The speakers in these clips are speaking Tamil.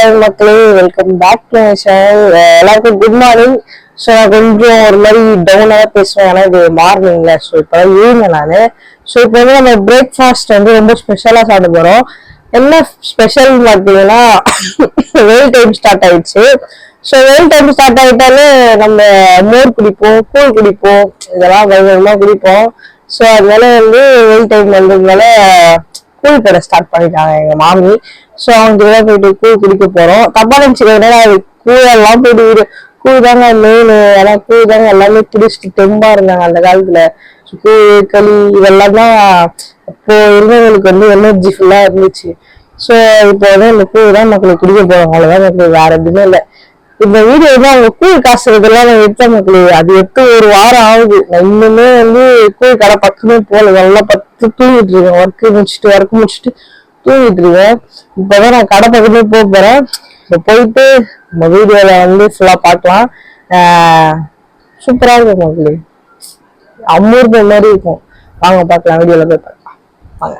ஹாய் மக்களே, welcome back to my channel. எல்லாருக்கும் குட் மார்னிங். ஸோ நான் கொஞ்சம் ஒரு மாதிரி டவுனாக பேசுவேன், ஏன்னா இது மார்னிங்ல. ஸோ இப்போ ஈவினிங் நான். ஸோ இப்போ வந்து நம்ம பிரேக்ஃபாஸ்ட் வந்து ரொம்ப ஸ்பெஷலாக சாப்பிட போகிறோம். என்ன ஸ்பெஷல் பார்த்தீங்கன்னா வெயில் டைம் ஸ்டார்ட் ஆயிடுச்சு. ஸோ வெயில் டைம் ஸ்டார்ட் ஆகிட்டாலே நம்ம மோர் குடிப்போம், கூழ் குடிப்போம், இதெல்லாம் பயங்கரமாக குடிப்போம். ஸோ அதனால வந்து வெயில் டைம் வந்ததுனால கூழ் கடை ஸ்டார்ட் பண்ணிட்டாங்க எங்க மாமி. ஸோ அவங்க போயிட்டு கூழ் குடிக்க போறோம். தப்பா நினைச்சுக்கிறேன், கூழெல்லாம் போயிட்டு கூழ் தாங்க மெயின். ஏன்னா கூழ் தாங்க எல்லாமே குடிச்சிட்டு தெம்பா இருந்தாங்க அந்த காலத்துல. கூழ் களி இதெல்லாம் தான் அப்போ இருந்தவங்களுக்கு வந்து எனர்ஜி ஃபுல்லா இருந்துச்சு. ஸோ இப்போ வந்து அந்த கூழ் தான் மக்களுக்கு குடிக்க போறோம், அவ்வளவுதான் மக்களுக்கு, வேற எதுவுமே இல்லை. இந்த வீடியோ வந்து அவங்க கூழ் காசு இதெல்லாம் நான் எடுத்த மக்களுக்கு அது எடுத்து ஒரு வாரம் ஆகுது. நான் இன்னுமே வந்து கூழ் கடை பக்கமே போகல, நல்லா பத்து தூங்கிட்டு இருக்கேன். ஒர்க் முடிச்சுட்டு தூங்கிட்டு இருக்கேன். இப்பதான் நான் கடை பக்கமே போக போறேன். இப்போ போயிட்டு நம்ம வீடியோல வந்து ஃபுல்லா பார்க்கலாம். சூப்பரா இருக்கும் மக்களே, அம்மூர்ந்த மாதிரி இருக்கும். வாங்க பார்க்கலாம், வீடியோல போய் பார்க்கலாம் வாங்க.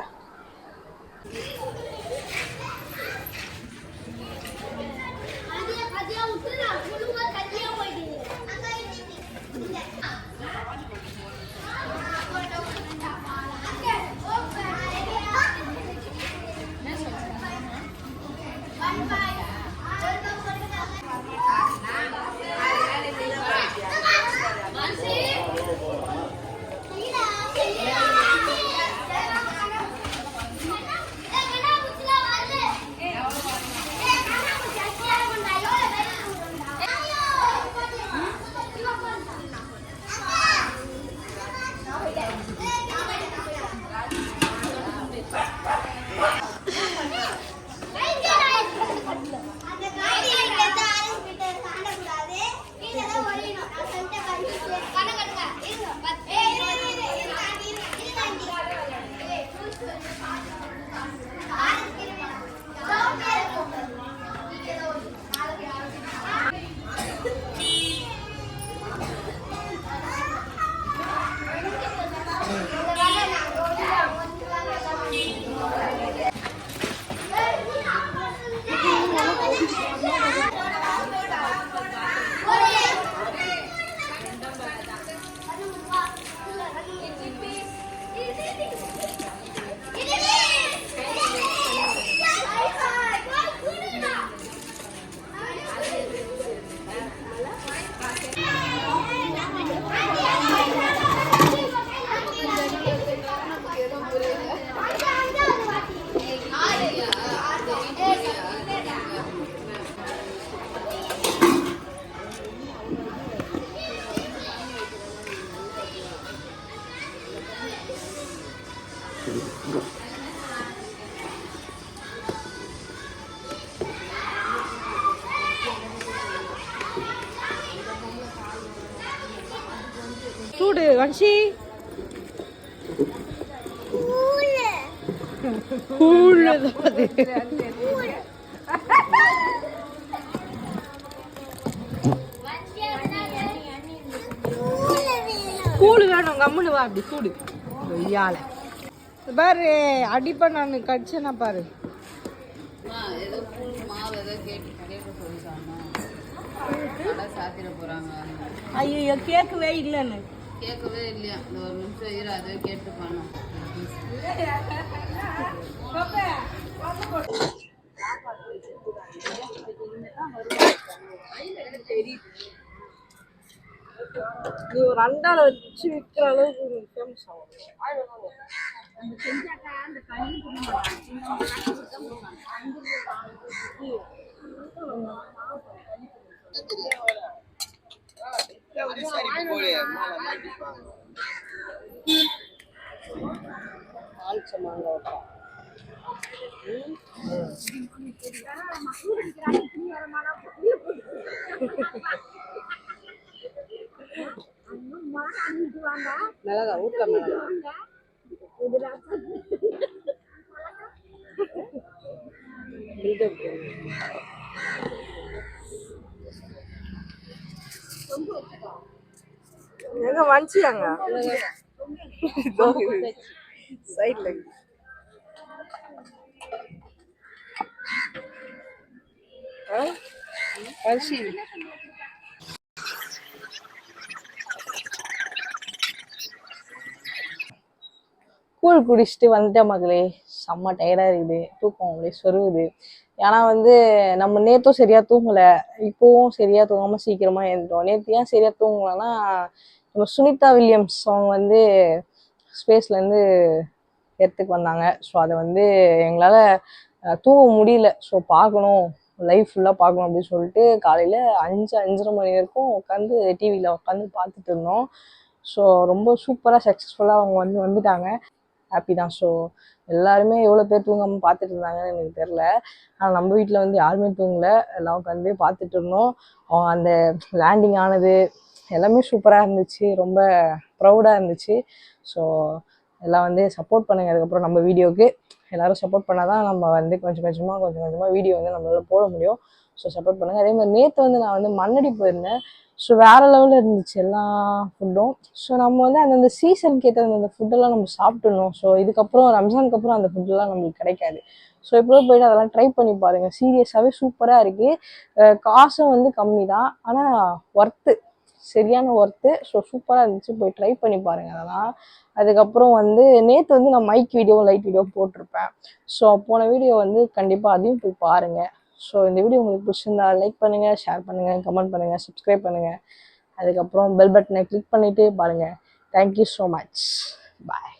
சூடு வன்ஷி கூழு வேணும், கம்முனு வா. அப்படி சூடு வெய்யால பாரு, அடிப்பா நான் கடிச்சேன்னா பாரு. ஐயோ கேட்கவே இல்லைன்னு கேட்கவே இல்லையா? இந்த ஒரு நிமிஷம் இரு, அதை கேட்டு பண்ணோம். ஒரு அண்டால வச்சு விற்கிற அளவுக்கு ஃபேமஸ் ஆகும். மிளகா ஊட்ட மிளகா எங்க வஞ்சியாங்க சைட்ல வர்ஷி கூழ் குடிச்சிட்டு வந்துட்டேன் மகளே. செம்ம டயர்டா இருக்குது, தூக்கம் அப்படியே சொருகுது. ஏன்னா வந்து நம்ம நேத்தும் சரியா தூங்கல, இப்போவும் சரியா தூங்காம சீக்கிரமா எழுந்துட்டோம். நேற்று ஏன் சரியா தூங்கலன்னா, நம்ம சுனிதா வில்லியம்ஸ் அவங்க வந்து ஸ்பேஸ்ல இருந்து எடுத்துக்கு வந்தாங்க. ஸோ அதை வந்து எங்களால் தூங்க முடியல. ஸோ பார்க்கணும், லைஃப் ஃபுல்லாக பார்க்கணும் அப்படின்னு சொல்லிட்டு காலையில் 5-5:30 மணி வரைக்கும் உட்காந்து டிவியில் உட்காந்து பார்த்துட்டு இருந்தோம். ஸோ ரொம்ப சூப்பராக சக்ஸஸ்ஃபுல்லாக அவங்க வந்துட்டாங்க. ஹாப்பி தான். ஸோ எல்லாருமே எவ்வளோ பேர் தூங்காமல் பார்த்துட்டு இருந்தாங்கன்னு எனக்கு தெரில. ஆனால் நம்ம வீட்டில் வந்து யாருமே தூங்கலை, எல்லாம் உட்காந்து பார்த்துட்டு இருந்தோம். அவங்க அந்த லேண்டிங் ஆனது எல்லாமே சூப்பராக இருந்துச்சு, ரொம்ப ப்ரௌடாக இருந்துச்சு. ஸோ எல்லாம் வந்து சப்போர்ட் பண்ணுங்கள். அதுக்கப்புறம் நம்ம வீடியோவுக்கு எல்லோரும் சப்போர்ட் பண்ணால் தான் நம்ம வந்து கொஞ்சம் கொஞ்சமாக வீடியோ வந்து நம்மளால் போட முடியும். ஸோ சப்போர்ட் பண்ணுங்கள். அதே மாதிரி நேற்று வந்து நான் வந்து மண்ணடி போயிருந்தேன். ஸோ வேறு லெவலில் இருந்துச்சு எல்லா ஃபுட்டும். ஸோ நம்ம வந்து அந்தந்த சீசனுக்கு ஏற்ற அந்த ஃபுட்டெல்லாம் நம்ம சாப்பிட்டுணும். ஸோ இதுக்கப்புறம் ரம்ஜானுக்கு அப்புறம் அந்த ஃபுட்டெல்லாம் நம்மளுக்கு கிடைக்காது. ஸோ எப்போ போய்ட்டு அதெல்லாம் ட்ரை பண்ணி பாருங்கள். சீரியஸாகவே சூப்பராக இருக்குது. காசும் வந்து கம்மி தான், ஆனால் ஒர்த்து, சரியான ஒர்த்து. ஸோ சூப்பராக இருந்துச்சு, போய் ட்ரை பண்ணி பாருங்கள் அதெல்லாம். அதுக்கப்புறம் வந்து நேற்று வந்து நான் மைக் வீடியோ லைட் வீடியோ போட்டிருப்பேன். ஸோ போன வீடியோ வந்து கண்டிப்பாக அதையும் போய் பாருங்கள். ஸோ இந்த வீடியோ உங்களுக்கு பிடிச்சிருந்தா லைக் பண்ணுங்கள், ஷேர் பண்ணுங்கள், கமெண்ட் பண்ணுங்கள், சப்ஸ்கிரைப் பண்ணுங்கள். அதுக்கப்புறம் பெல் பட்டனை கிளிக் பண்ணிவிட்டு பாருங்கள். Thank you so much. பாய்.